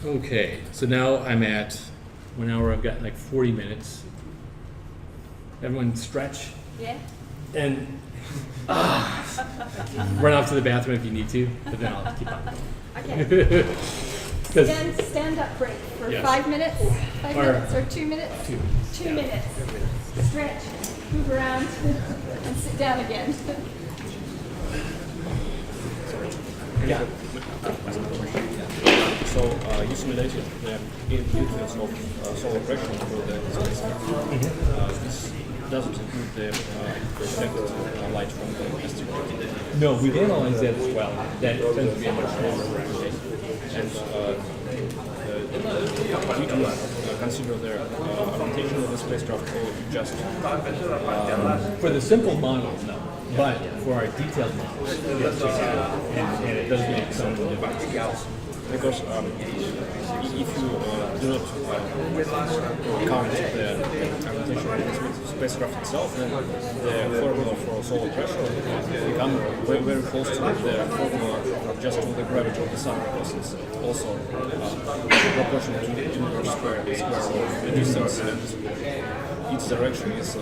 Okay, so now I'm at 1 hour. I've got like 40 minutes. Everyone stretch. Yeah. And run off to the bathroom if you need to, but then I'll keep on going. Okay. 'Cause- Stand up break for Yes. 5 minutes. 5 Or- minutes or 2 minutes? 2 minutes. 2 Yeah. minutes. Stretch, move around, and sit down again. Yeah. So you simulated the influence of solar pressure for the spacecraft. This doesn't include the reflected light from the asteroid. No, we've analyzed that as well. That tends to be a much smaller fraction. And we do consider the orientation of the spacecraft or just For the simple models, no. But for our detailed models, yes, and it does make some difference. because if you do not count the orientation of the spacecraft itself, then the formula for solar pressure become very, very close to the formula just for the gravity of the sun, because it's also proportional to the universe square of the distance, and its direction is the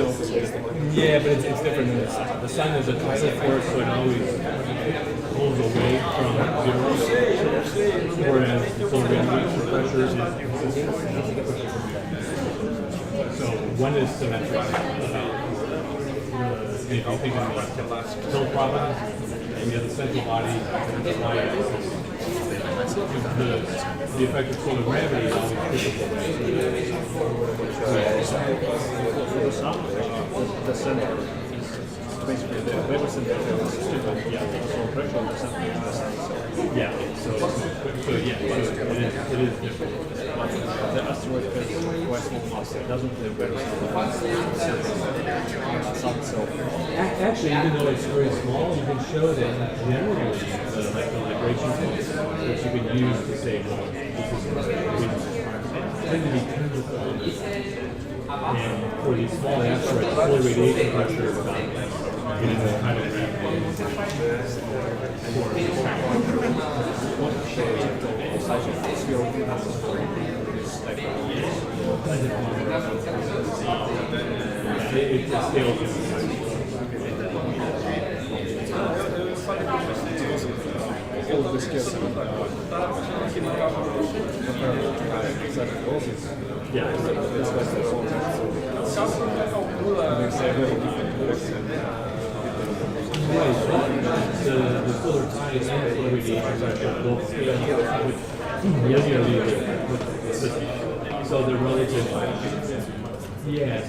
opposite. Yeah, but it's different than the sun. The sun is a tidal force, so it always pulls away from zero, whereas the solar radiation pressure is consistent. So one is symmetric about if you think of the tilt properties, and you have the central body and the y-axis. The effect of solar gravity is always physical. For the sun, the center is basically the Weber center is solar pressure on the center of the sun. Yeah, so yeah, it is different. The asteroid has quite small mass. It doesn't the Weber center sun itself. Actually, even though it's very small, you can show that generally like the vibration pulse, which you can use to say, well, this tend to be chemical. And for these small asteroids, solar radiation pressure is about getting the kind of it's a scale. All of the scales Yeah. The solar tide and solar radiation pressure both scale with so they're relative. Yeah,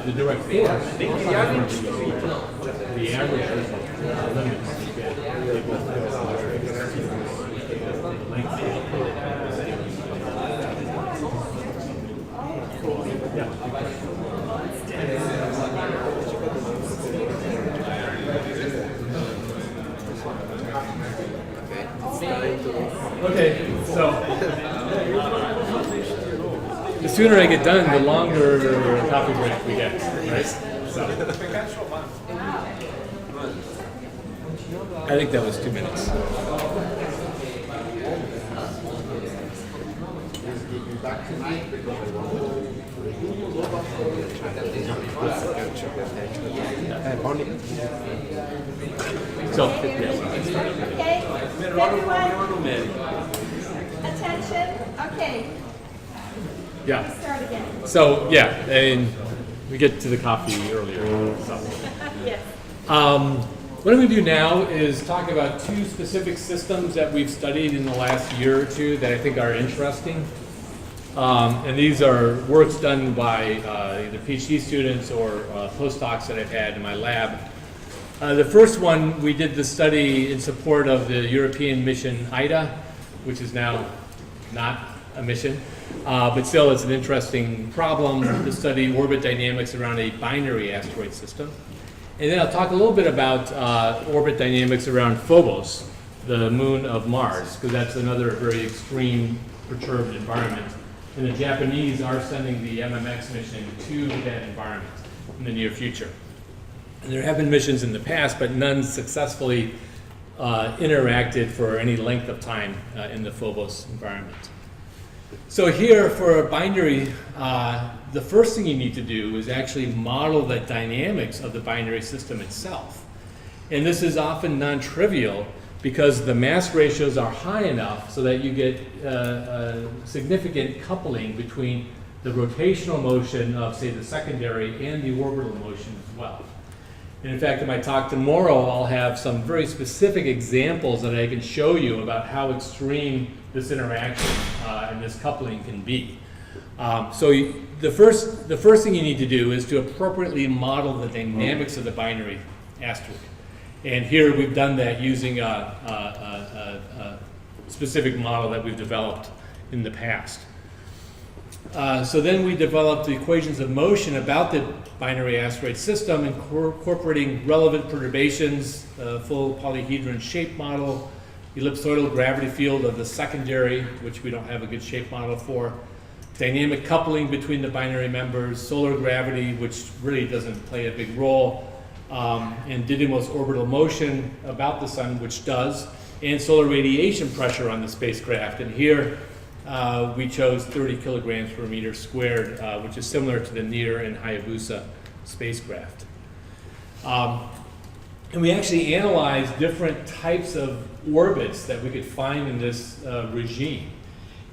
the direct force, the average limits you get, they both Okay, so the sooner I get done, the longer coffee break we get, right? So I think that was 2 minutes. So, Okay, everyone, attention. Okay, yeah. start again. So, yeah, and we get to the coffee earlier. So. Yes. What I'm going to do now is talk about two specific systems that we've studied in the last year or two that I think are interesting. And these are works done by either PhD students or postdocs that I've had in my lab. The first one, we did the study in support of the European mission IDA, which is now not a mission, but still it's an interesting problem to study orbit dynamics around a binary asteroid system. And then I'll talk a little bit about orbit dynamics around Phobos, the moon of Mars, because that's another very extreme perturbed environment. And the Japanese are sending the MMX mission to that environment. in the near future. And there have been missions in the past, but none successfully interacted for any length of time in the Phobos environment. So here for a binary, the first thing you need to do is actually model the dynamics of the binary system itself. And this is often non-trivial because the mass ratios are high enough so that you get significant coupling between the rotational motion of, say, the secondary and the orbital motion as well. And in fact, in my talk tomorrow, I'll have some very specific examples that I can show you about how extreme this interaction and this coupling can be. The first thing you need to do is to appropriately model the dynamics of the binary asteroid. And here we've done that using a specific model that we've developed in the past. So then we developed the equations of motion about the binary asteroid system, incorporating relevant perturbations, full polyhedron shape model, ellipsoidal gravity field of the secondary, which we don't have a good shape model for, dynamic coupling between the binary members, solar gravity, which really doesn't play a big role, and Didymos orbital motion about the sun, which does, and solar radiation pressure on the spacecraft. And here we chose 30 kilograms per meter squared, which is similar to the Near and Hayabusa spacecraft. And we actually analyzed different types of orbits that we could find in this regime.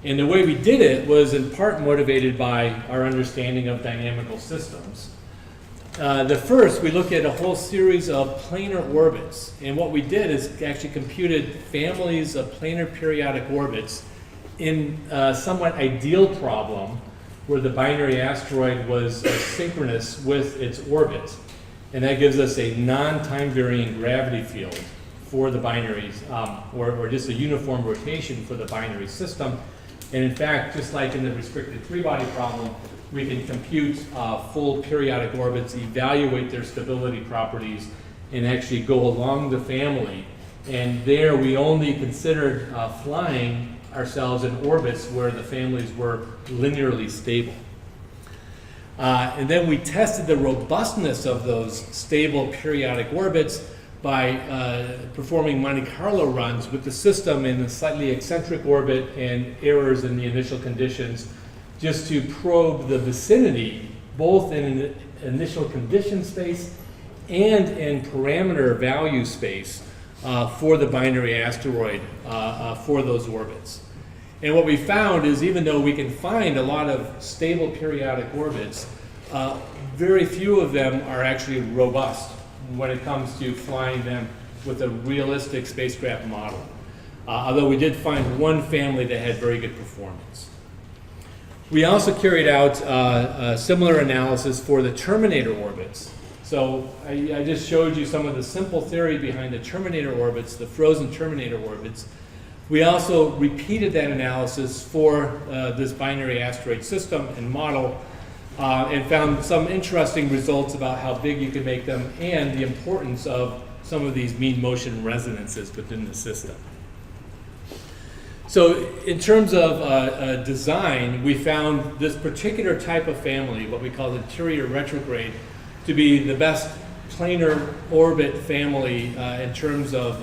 And the way we did it was in part motivated by our understanding of dynamical systems. The first, we looked at a whole series of planar orbits. And what we did is actually computed families of planar periodic orbits in a somewhat ideal problem where the binary asteroid was synchronous with its orbit. And that gives us a non-time varying gravity field for the binaries, or just a uniform rotation for the binary system. And in fact, just like in the restricted three-body problem, we can compute full periodic orbits, evaluate their stability properties, and actually go along the family. And there we only considered flying ourselves in orbits where the families were linearly stable. And then we tested the robustness of those stable periodic orbits by performing Monte Carlo runs with the system in a slightly eccentric orbit and errors in the initial conditions, just to probe the vicinity, both in an initial condition space and in parameter value space for the binary asteroid for those orbits. And what we found is even though we can find a lot of stable periodic orbits, very few of them are actually robust when it comes to flying them with a realistic spacecraft model. Although we did find one family that had very good performance. We also carried out a similar analysis for the Terminator orbits. So I just showed you some of the simple theory behind the Terminator orbits, the frozen Terminator orbits. We also repeated that analysis for this binary asteroid system and model and found some interesting results about how big you can make them and the importance of some of these mean motion resonances within the system. So in terms of design, we found this particular type of family, what we call interior retrograde, to be the best planar orbit family in terms of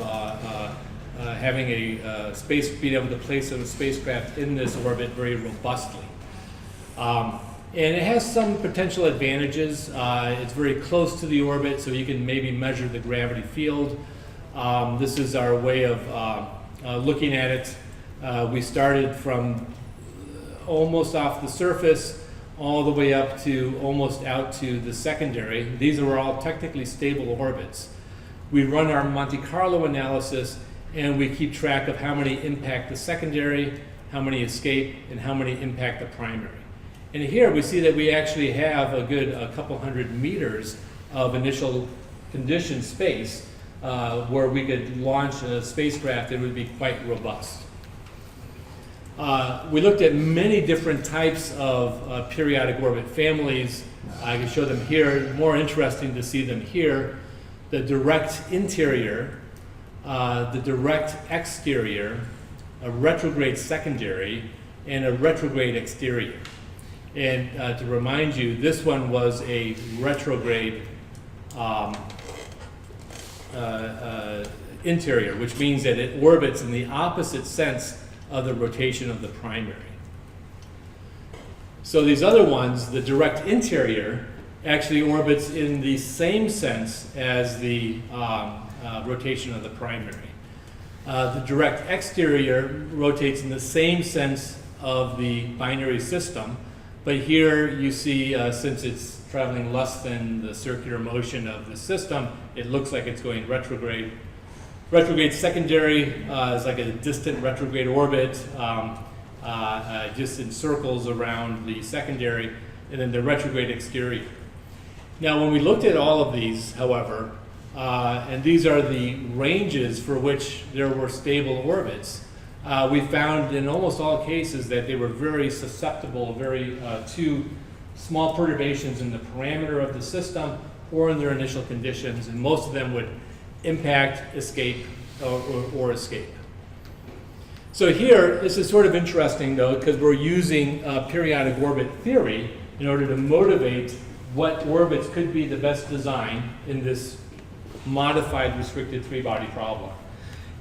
having being able to place a spacecraft in this orbit very robustly. And it has some potential advantages. It's very close to the orbit, so you can maybe measure the gravity field. This is our way of looking at it. We started from almost off the surface all the way up to almost out to the secondary. These are all technically stable orbits. We run our Monte Carlo analysis and we keep track of how many impact the secondary, how many escape, and how many impact the primary. And here we see that we actually have a couple hundred meters of initial condition space where we could launch a spacecraft that would be quite robust. We looked at many different types of periodic orbit families. I can show them here. More interesting to see them here. The direct interior, the direct exterior, a retrograde secondary, and a retrograde exterior. And to remind you, this one was a retrograde interior, which means that it orbits in the opposite sense of the rotation of the primary. So these other ones, the direct interior, actually orbits in the same sense as the rotation of the primary. The direct exterior rotates in the same sense of the binary system, but here you see, since it's traveling less than the circular motion of the system, it looks like it's going retrograde. Retrograde secondary is like a distant retrograde orbit, just in circles around the secondary, and then the retrograde exterior. Now, when we looked at all of these, however, and these are the ranges for which there were stable orbits, we found in almost all cases that they were very susceptible to small perturbations in the parameter of the system or in their initial conditions, and most of them would impact, escape, or escape. So here, this is sort of interesting though, because we're using periodic orbit theory in order to motivate what orbits could be the best design in this modified restricted three-body problem.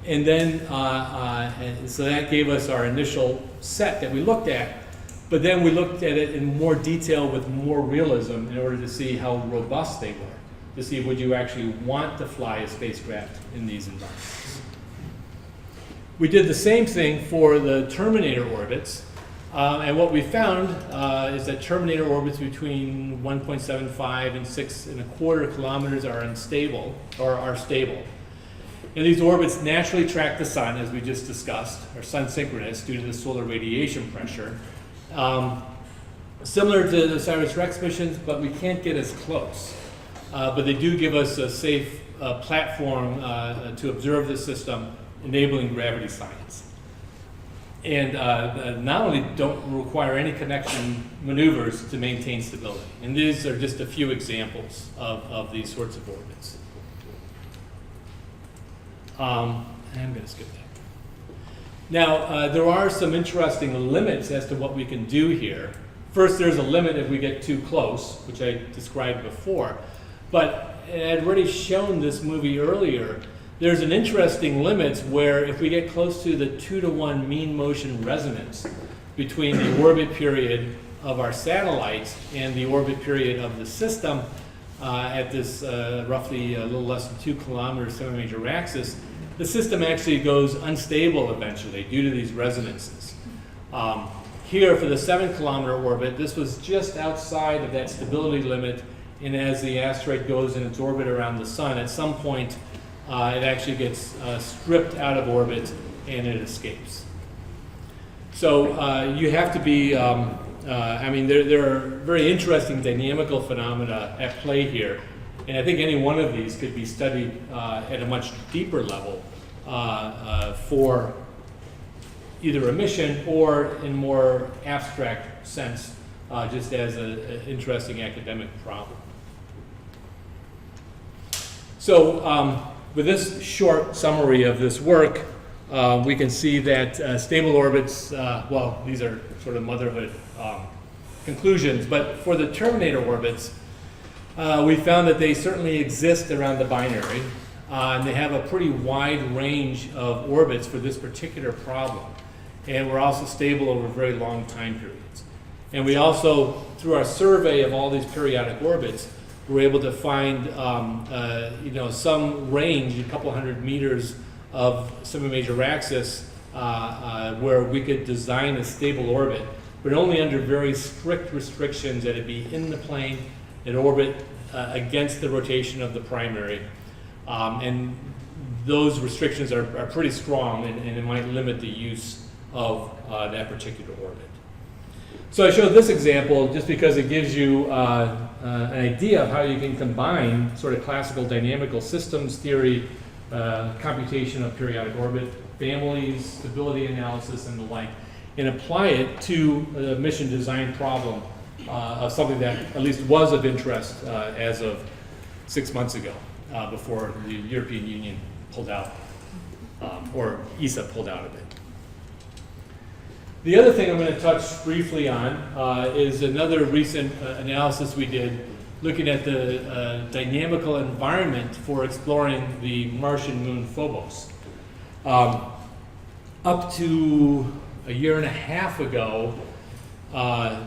And then, and so that gave us our initial set that we looked at, but then we looked at it in more detail with more realism in order to see how robust they were, to see would you actually want to fly a spacecraft in these environments. We did the same thing for the Terminator orbits, and what we found is that Terminator orbits between 1.75 and 6.25 kilometers are unstable, or are stable. And these orbits naturally track the sun, as we just discussed, are sun synchronous due to the solar radiation pressure. Similar to the OSIRIS-REx missions, but we can't get as close. But they do give us a safe platform to observe the system, enabling gravity science. And not only don't require any connection maneuvers to maintain stability. And these are just a few examples of these sorts of orbits. I'm going to skip that. Now, there are some interesting limits as to what we can do here. First, there's a limit if we get too close, which I described before. But I'd already shown this movie earlier. There's an interesting limit where if we get close to the 2-to-1 mean motion resonance between the orbit period of our satellites and the orbit period of the system at this roughly a little less than 2 kilometers semi-major axis, the system actually goes unstable eventually due to these resonances. Here for the 7-kilometer orbit, this was just outside of that stability limit, and as the asteroid goes in its orbit around the sun, at some point it actually gets stripped out of orbit and it escapes. So you have to be, I mean, there are very interesting dynamical phenomena at play here. And I think any one of these could be studied at a much deeper level for either a mission or in more abstract sense, just as an interesting academic problem. So with this short summary of this work, we can see that stable orbits, well, these are sort of motherhood conclusions, but for the Terminator orbits, we found that they certainly exist around the binary, and they have a pretty wide range of orbits for this particular problem. And we're also stable over very long time periods. And we also, through our survey of all these periodic orbits, were able to find some range, a couple hundred meters of semi-major axis, where we could design a stable orbit, but only under very strict restrictions that it'd be in the plane, it orbit against the rotation of the primary. And those restrictions are pretty strong, and it might limit the use of that particular orbit. So I showed this example just because it gives you an idea of how you can combine sort of classical dynamical systems theory, computation of periodic orbit families, stability analysis, and the like, and apply it to a mission design problem of something that at least was of interest as of 6 months ago, before the European Union pulled out, or ESA pulled out of it. The other thing I'm going to touch briefly on is another recent analysis we did looking at the dynamical environment for exploring the Martian moon Phobos. Up to a year and a half ago,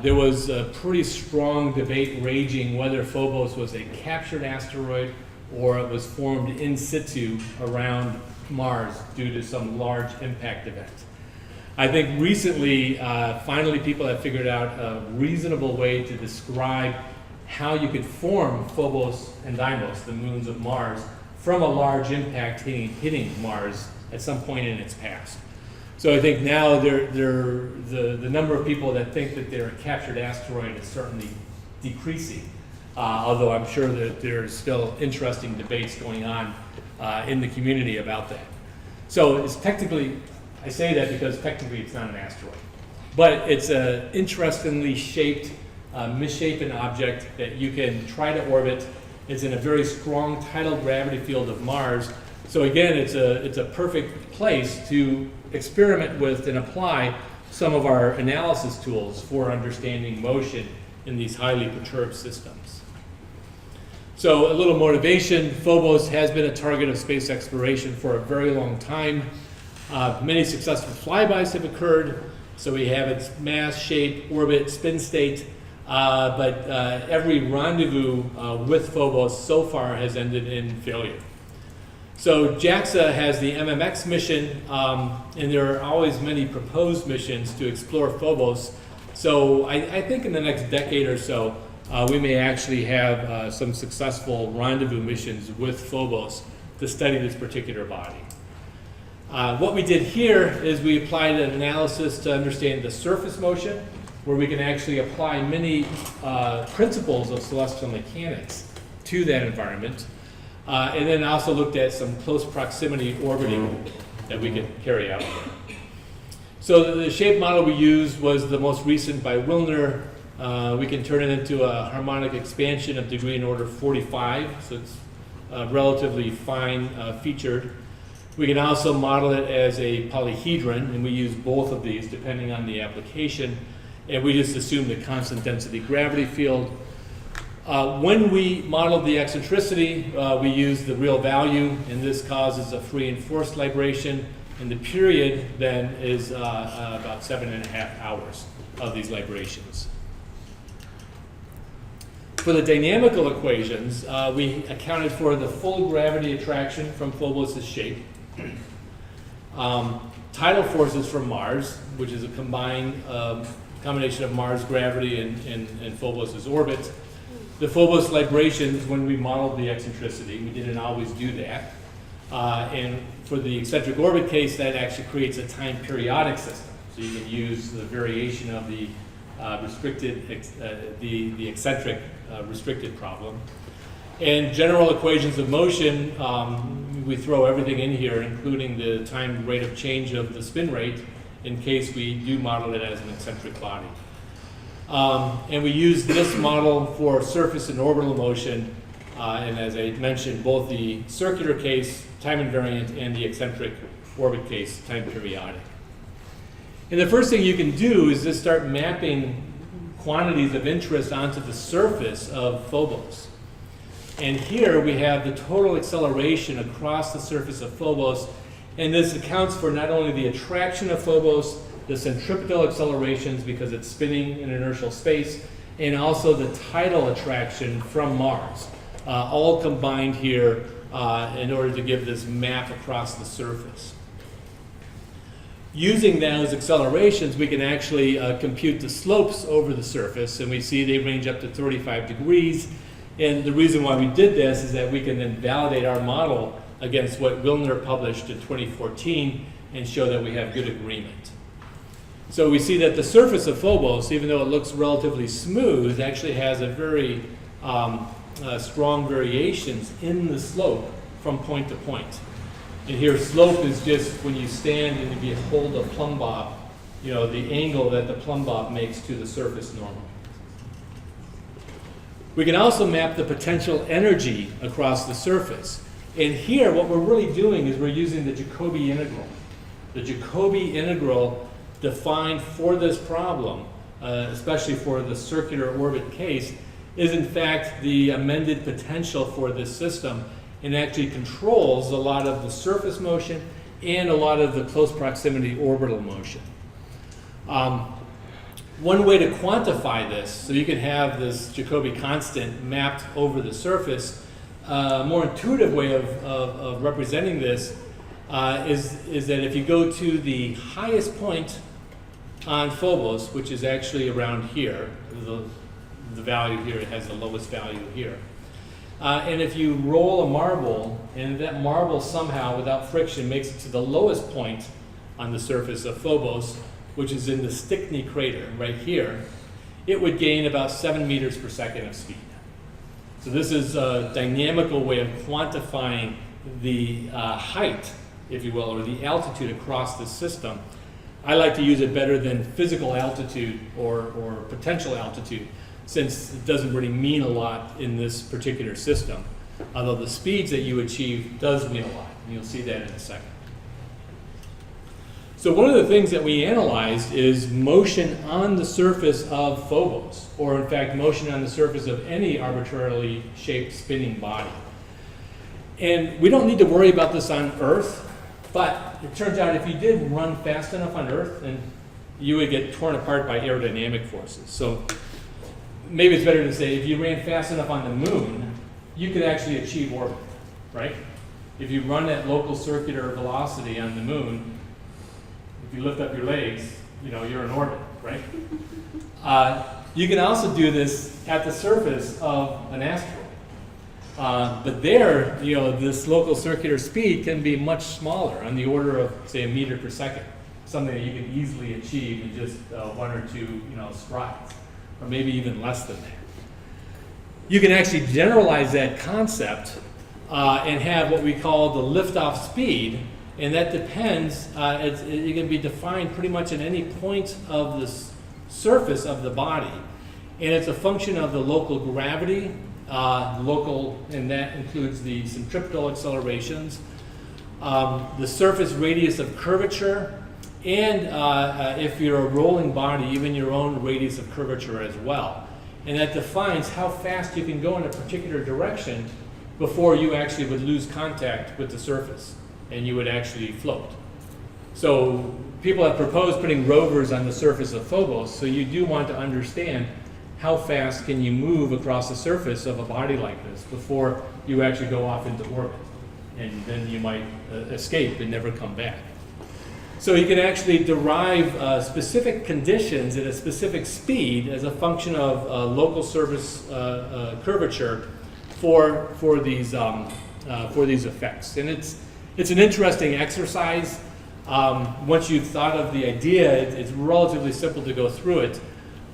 there was a pretty strong debate raging whether Phobos was a captured asteroid or it was formed in situ around Mars due to some large impact event. I think recently, finally people have figured out a reasonable way to describe how you could form Phobos and Deimos, the moons of Mars, from a large impact hitting Mars at some point in its past. So I think now the number of people that think that they're a captured asteroid is certainly decreasing, although I'm sure that there's still interesting debates going on in the community about that. So it's technically, I say that because technically it's not an asteroid, but it's an interestingly shaped, misshapen object that you can try to orbit. It's in a very strong tidal gravity field of Mars. So again, it's a perfect place to experiment with and apply some of our analysis tools for understanding motion in these highly perturbed systems. So a little motivation. Phobos has been a target of space exploration for a very long time. Many successful flybys have occurred. So we have its mass, shape, orbit, spin state, but every rendezvous with Phobos so far has ended in failure. So JAXA has the MMX mission, and there are always many proposed missions to explore Phobos. So I think in the next decade or so, we may actually have some successful rendezvous missions with Phobos to study this particular body. What we did here is we applied an analysis to understand the surface motion, where we can actually apply many principles of celestial mechanics to that environment. And then also looked at some close proximity orbiting that we could carry out. So the shape model we used was the most recent by Wilner. We can turn it into a harmonic expansion of degree in order 45, so it's relatively fine featured. We can also model it as a polyhedron, and we use both of these depending on the application. And we just assume the constant density gravity field. When we modeled the eccentricity, we used the real value, and this causes a free and forced libration, and the period then is about 7.5 hours of these librations. For the dynamical equations, we accounted for the full gravity attraction from Phobos' shape, tidal forces from Mars, which is a combination of Mars gravity and Phobos' orbit. The Phobos librations, when we modeled the eccentricity, we didn't always do that. And for the eccentric orbit case, that actually creates a time periodic system. So you can use the variation of the the eccentric restricted problem. And general equations of motion, we throw everything in here, including the time rate of change of the spin rate, in case we do model it as an eccentric body. And we use this model for surface and orbital motion, and as I mentioned, both the circular case, time invariant, and the eccentric orbit case, time periodic. And the first thing you can do is just start mapping quantities of interest onto the surface of Phobos. And here we have the total acceleration across the surface of Phobos, and this accounts for not only the attraction of Phobos, the centripetal accelerations because it's spinning in inertial space, and also the tidal attraction from Mars, all combined here in order to give this map across the surface. Using those accelerations, we can actually compute the slopes over the surface, and we see they range up to 35 degrees. And the reason why we did this is that we can then validate our model against what Wilner published in 2014 and show that we have good agreement. So we see that the surface of Phobos, even though it looks relatively smooth, actually has a very strong variations in the slope from point to point. And here slope is just when you stand and you hold a plumb bob, you know, the angle that the plumb bob makes to the surface normal. We can also map the potential energy across the surface. And here what we're really doing is we're using the Jacobi integral. The Jacobi integral defined for this problem, especially for the circular orbit case, is in fact the amended potential for this system, and actually controls a lot of the surface motion and a lot of the close proximity orbital motion. One way to quantify this, so you can have this Jacobi constant mapped over the surface, a more intuitive way of representing this is that if you go to the highest point on Phobos, which is actually around here, the value here, it has the lowest value here. And if you roll a marble, and that marble somehow, without friction, makes it to the lowest point on the surface of Phobos, which is in the Stickney crater right here, it would gain about 7 meters per second of speed. So this is a dynamical way of quantifying the height, if you will, or the altitude across the system. I like to use it better than physical altitude or potential altitude, since it doesn't really mean a lot in this particular system, although the speeds that you achieve does mean a lot, and you'll see that in a second. So one of the things that we analyzed is motion on the surface of Phobos, or in fact motion on the surface of any arbitrarily shaped spinning body. And we don't need to worry about this on Earth, but it turns out if you did run fast enough on Earth, then you would get torn apart by aerodynamic forces. So maybe it's better to say if you ran fast enough on the moon, you could actually achieve orbit, right? If you run at local circular velocity on the moon, if you lift up your legs, you know, you're in orbit, right? You can also do this at the surface of an asteroid. But there, you know, this local circular speed can be much smaller, on the order of, say, a meter per second, something that you can easily achieve in just 1 or 2, you know, strides, or maybe even less than that. You can actually generalize that concept and have what we call the liftoff speed, and that depends, it can be defined pretty much at any point of the surface of the body. And it's a function of the local gravity, and that includes the centripetal accelerations, the surface radius of curvature, and if you're a rolling body, even your own radius of curvature as well. And that defines how fast you can go in a particular direction before you actually would lose contact with the surface and you would actually float. So people have proposed putting rovers on the surface of Phobos, so you do want to understand how fast can you move across the surface of a body like this before you actually go off into orbit, and then you might escape and never come back. So you can actually derive specific conditions at a specific speed as a function of local surface curvature for these effects. And it's an interesting exercise. Once you've thought of the idea, it's relatively simple to go through it.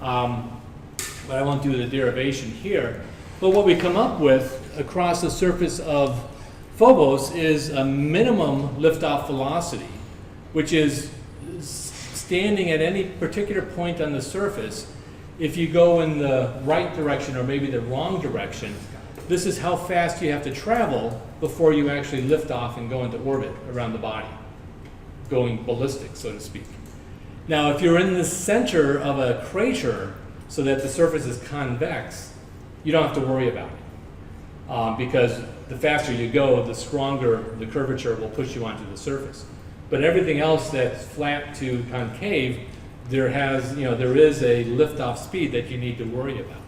But I won't do the derivation here. But what we come up with across the surface of Phobos is a minimum liftoff velocity, which is standing at any particular point on the surface. If you go in the right direction or maybe the wrong direction, this is how fast you have to travel before you actually lift off and go into orbit around the body, going ballistic, so to speak. Now, if you're in the center of a crater so that the surface is convex, you don't have to worry about it, because the faster you go, the stronger the curvature will push you onto the surface. But everything else that's flat to concave, there is a liftoff speed that you need to worry about.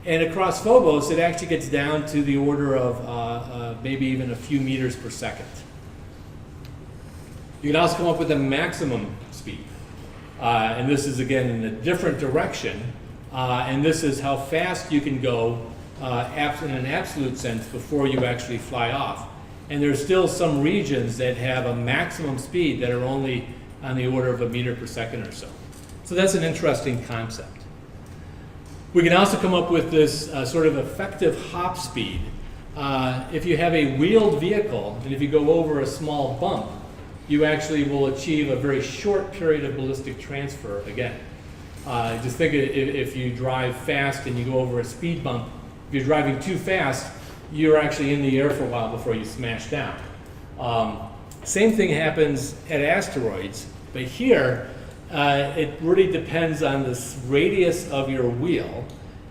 And across Phobos, it actually gets down to the order of maybe even a few meters per second. You can also come up with a maximum speed. And this is, again, in a different direction. And this is how fast you can go in an absolute sense before you actually fly off. And there's still some regions that have a maximum speed that are only on the order of a meter per second or so. So that's an interesting concept. We can also come up with this sort of effective hop speed. If you have a wheeled vehicle, and if you go over a small bump, you actually will achieve a very short period of ballistic transfer again. Just think if you drive fast and you go over a speed bump, if you're driving too fast, you're actually in the air for a while before you smash down. Same thing happens at asteroids, but here, it really depends on the radius of your wheel.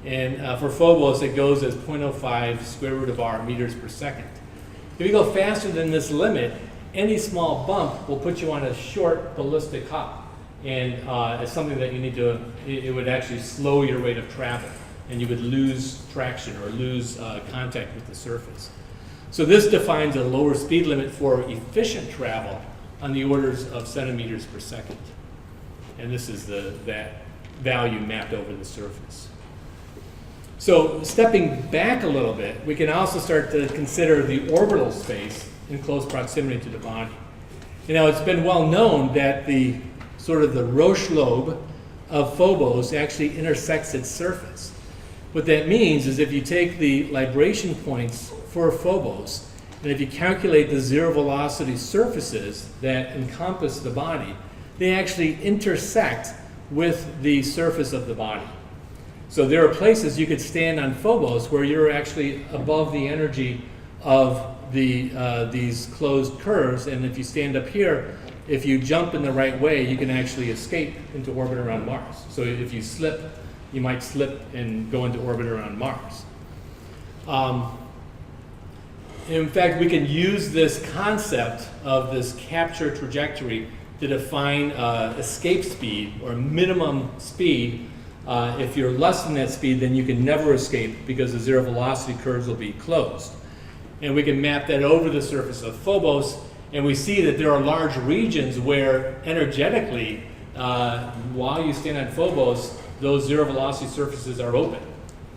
And for Phobos, it goes as 0.05 square root of r meters per second. If you go faster than this limit, any small bump will put you on a short ballistic hop. And it's something that you need to, it would actually slow your rate of travel. And you would lose traction or lose contact with the surface. So this defines a lower speed limit for efficient travel on the orders of centimeters per second. And this is that value mapped over the surface. So stepping back a little bit, we can also start to consider the orbital space in close proximity to the body. You know, it's been well known that the sort of the Roche lobe of Phobos actually intersects its surface. What that means is if you take the libration points for Phobos, and if you calculate the zero velocity surfaces that encompass the body, they actually intersect with the surface of the body. So there are places you could stand on Phobos where you're actually above the energy of these closed curves, and if you stand up here, if you jump in the right way, you can actually escape into orbit around Mars. So if you slip, you might slip and go into orbit around Mars. In fact, we can use this concept of this capture trajectory to define escape speed or minimum speed. If you're less than that speed, then you can never escape because the zero velocity curves will be closed. And we can map that over the surface of Phobos, and we see that there are large regions where energetically, while you stand on Phobos, those zero velocity surfaces are open.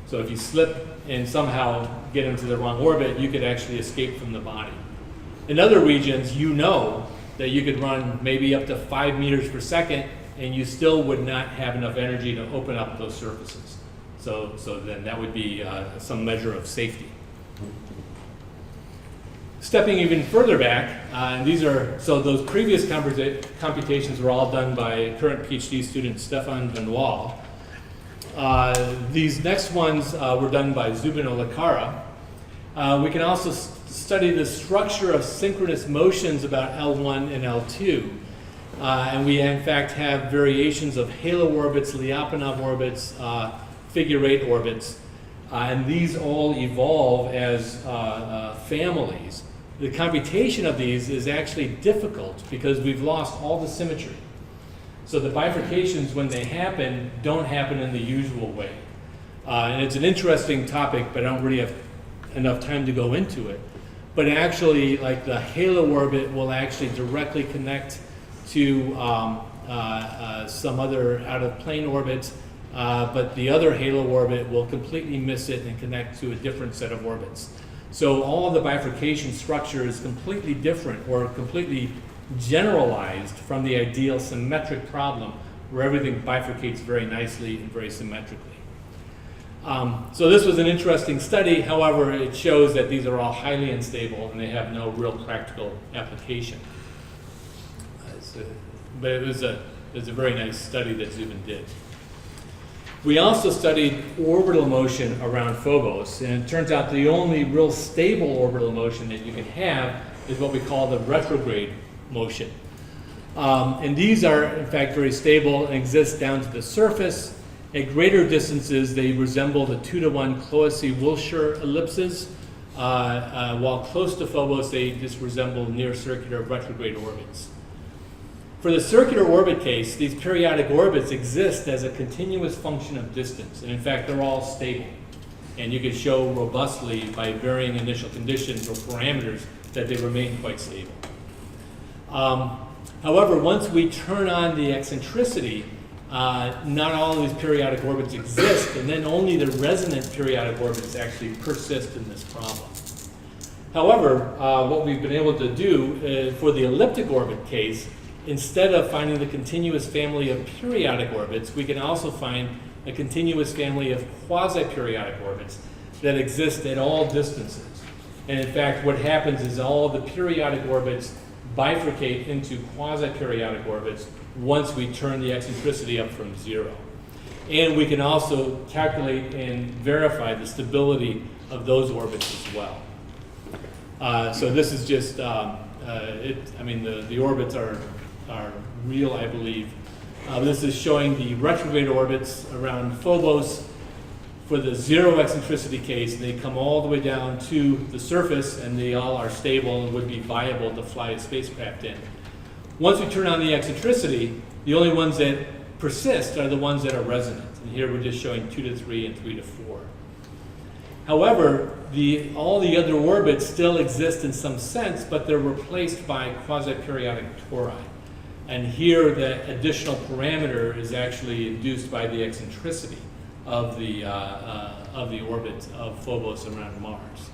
So if you slip and somehow get into the wrong orbit, you could actually escape from the body. In other regions, you know that you could run maybe up to 5 meters per second, and you still would not have enough energy to open up those surfaces. So then that would be some measure of safety. Stepping even further back, and so those previous computations were all done by current PhD student Stefan Van Wall. These next ones were done by Zubin Olakara. We can also study the structure of synchronous motions about L1 and L2. And we in fact have variations of halo orbits, Lyapunov orbits, figure 8 orbits. And these all evolve as families. The computation of these is actually difficult because we've lost all the symmetry. So the bifurcations, when they happen, don't happen in the usual way. And it's an interesting topic, but I don't really have enough time to go into it. But actually, like the halo orbit will actually directly connect to some other out-of-plane orbits, but the other halo orbit will completely miss it and connect to a different set of orbits. So all of the bifurcation structure is completely different or completely generalized from the ideal symmetric problem where everything bifurcates very nicely and very symmetrically. So this was an interesting study. However, it shows that these are all highly unstable and they have no real practical application. But it was a very nice study that Zubin did. We also studied orbital motion around Phobos, and it turns out the only real stable orbital motion that you can have is what we call the retrograde motion. And these are, in fact, very stable and exist down to the surface. At greater distances, they resemble the 2-to-1 Clohessy-Wilshire ellipses, while close to Phobos, they just resemble near-circular retrograde orbits. For the circular orbit case, these periodic orbits exist as a continuous function of distance, and in fact, they're all stable. And you can show robustly by varying initial conditions or parameters that they remain quite stable. However, once we turn on the eccentricity, not all of these periodic orbits exist, and then only the resonant periodic orbits actually persist in this problem. However, what we've been able to do for the elliptic orbit case, instead of finding the continuous family of periodic orbits, we can also find a continuous family of quasi-periodic orbits that exist at all distances. And in fact, what happens is all the periodic orbits bifurcate into quasi-periodic orbits once we turn the eccentricity up from 0. And we can also calculate and verify the stability of those orbits as well. So this is just, the orbits are real, I believe. This is showing the retrograde orbits around Phobos for the 0 eccentricity case, and they come all the way down to the surface, and they all are stable and would be viable to fly a spacecraft in. Once we turn on the eccentricity, the only ones that persist are the ones that are resonant. And here we're just showing 2 to 3 and 3 to 4. However, all the other orbits still exist in some sense, but they're replaced by quasi-periodic tori. And here the additional parameter is actually induced by the eccentricity of the orbit of Phobos around Mars.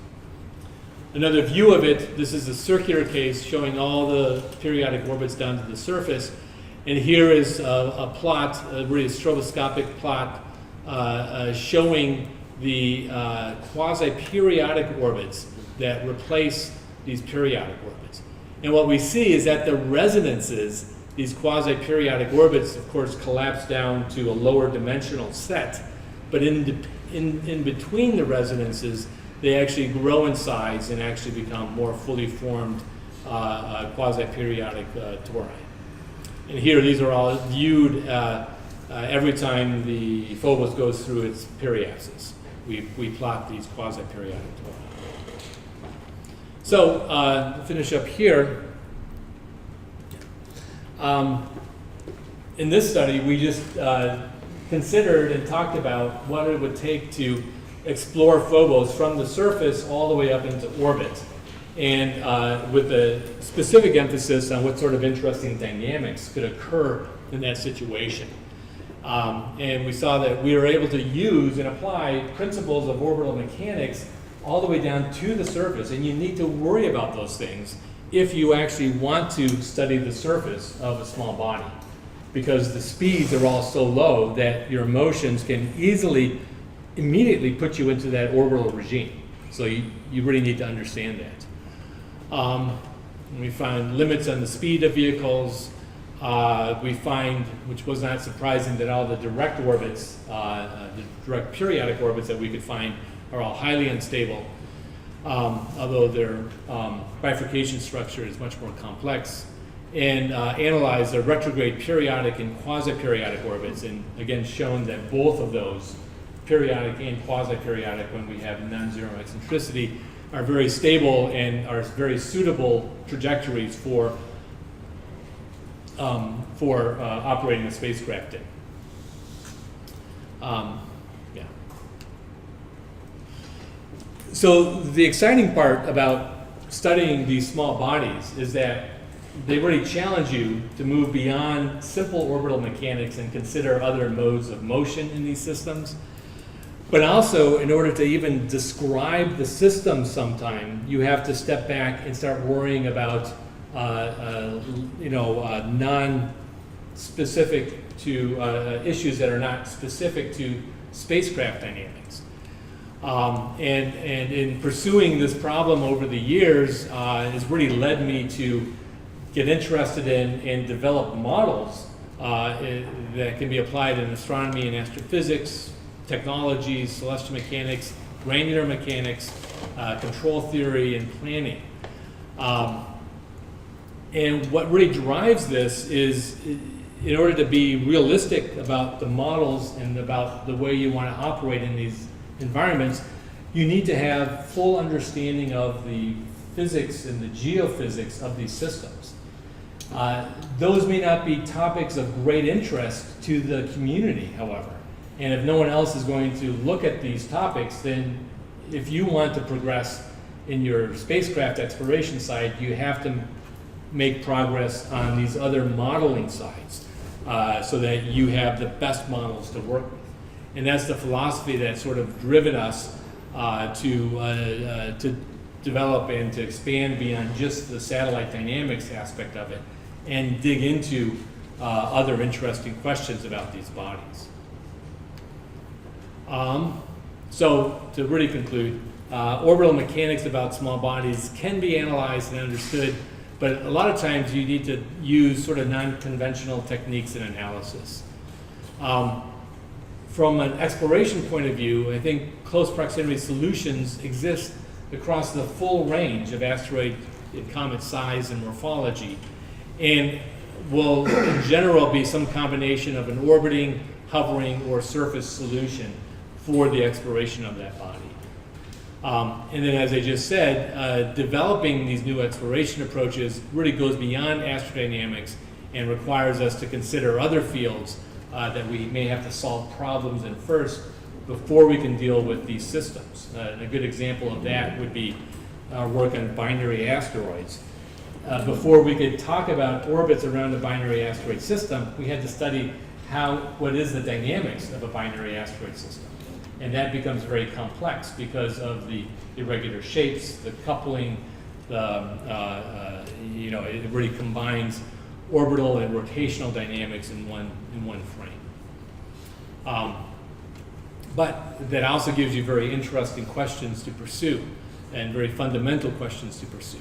Another view of it, this is a circular case showing all the periodic orbits down to the surface. And here is a plot, a really stroboscopic plot, showing the quasi-periodic orbits that replace these periodic orbits. And what we see is that the resonances, these quasi-periodic orbits, of course, collapse down to a lower dimensional set, but in between the resonances, they actually grow in size and actually become more fully formed quasi-periodic tori. And here, these are all viewed every time the Phobos goes through its periapsis. We plot these quasi-periodic tori. So, to finish up here, in this study, we just considered and talked about what it would take to explore Phobos from the surface all the way up into orbit, and with a specific emphasis on what sort of interesting dynamics could occur in that situation. And we saw that we were able to use and apply principles of orbital mechanics all the way down to the surface, and you need to worry about those things if you actually want to study the surface of a small body, because the speeds are all so low that your motions can immediately put you into that orbital regime. So you really need to understand that. We find limits on the speed of vehicles. We find, which was not surprising, that all the direct orbits, the direct periodic orbits that we could find are all highly unstable, although their bifurcation structure is much more complex, and analyzed the retrograde periodic and quasi-periodic orbits, and again shown that both of those, periodic and quasi-periodic, when we have non-zero eccentricity, are very stable and are very suitable trajectories for operating a spacecraft in. Yeah. So the exciting part about studying these small bodies is that they really challenge you to move beyond simple orbital mechanics and consider other modes of motion in these systems. But also, in order to even describe the system sometime, you have to step back and start worrying about non-specific to issues that are not specific to spacecraft dynamics. And in pursuing this problem over the years has really led me to get interested in and develop models that can be applied in astronomy and astrophysics, technologies, celestial mechanics, granular mechanics, control theory, and planning. And what really drives this is, in order to be realistic about the models and about the way you want to operate in these environments, you need to have full understanding of the physics and the geophysics of these systems. Those may not be topics of great interest to the community, however. And if no one else is going to look at these topics, then if you want to progress in your spacecraft exploration side, you have to make progress on these other modeling sides so that you have the best models to work with. And that's the philosophy that's sort of driven us to develop and to expand beyond just the satellite dynamics aspect of it and dig into other interesting questions about these bodies. So to really conclude, orbital mechanics about small bodies can be analyzed and understood, but a lot of times you need to use sort of non-conventional techniques in analysis. From an exploration point of view, I think close proximity solutions exist across the full range of asteroid and comet size and morphology. And will in general be some combination of an orbiting, hovering, or surface solution for the exploration of that body. And then, as I just said, developing these new exploration approaches really goes beyond astrodynamics and requires us to consider other fields that we may have to solve problems in first before we can deal with these systems. And a good example of that would be our work on binary asteroids. Before we could talk about orbits around a binary asteroid system, we had to study what is the dynamics of a binary asteroid system. And that becomes very complex because of the irregular shapes, the coupling, it really combines orbital and rotational dynamics in one frame. But that also gives you very interesting questions to pursue and very fundamental questions to pursue.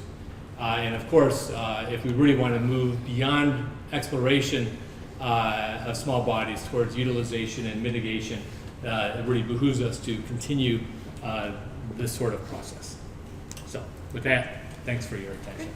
And of course, if we really want to move beyond exploration of small bodies towards utilization and mitigation, it really behooves us to continue this sort of process. So with that, thanks for your attention.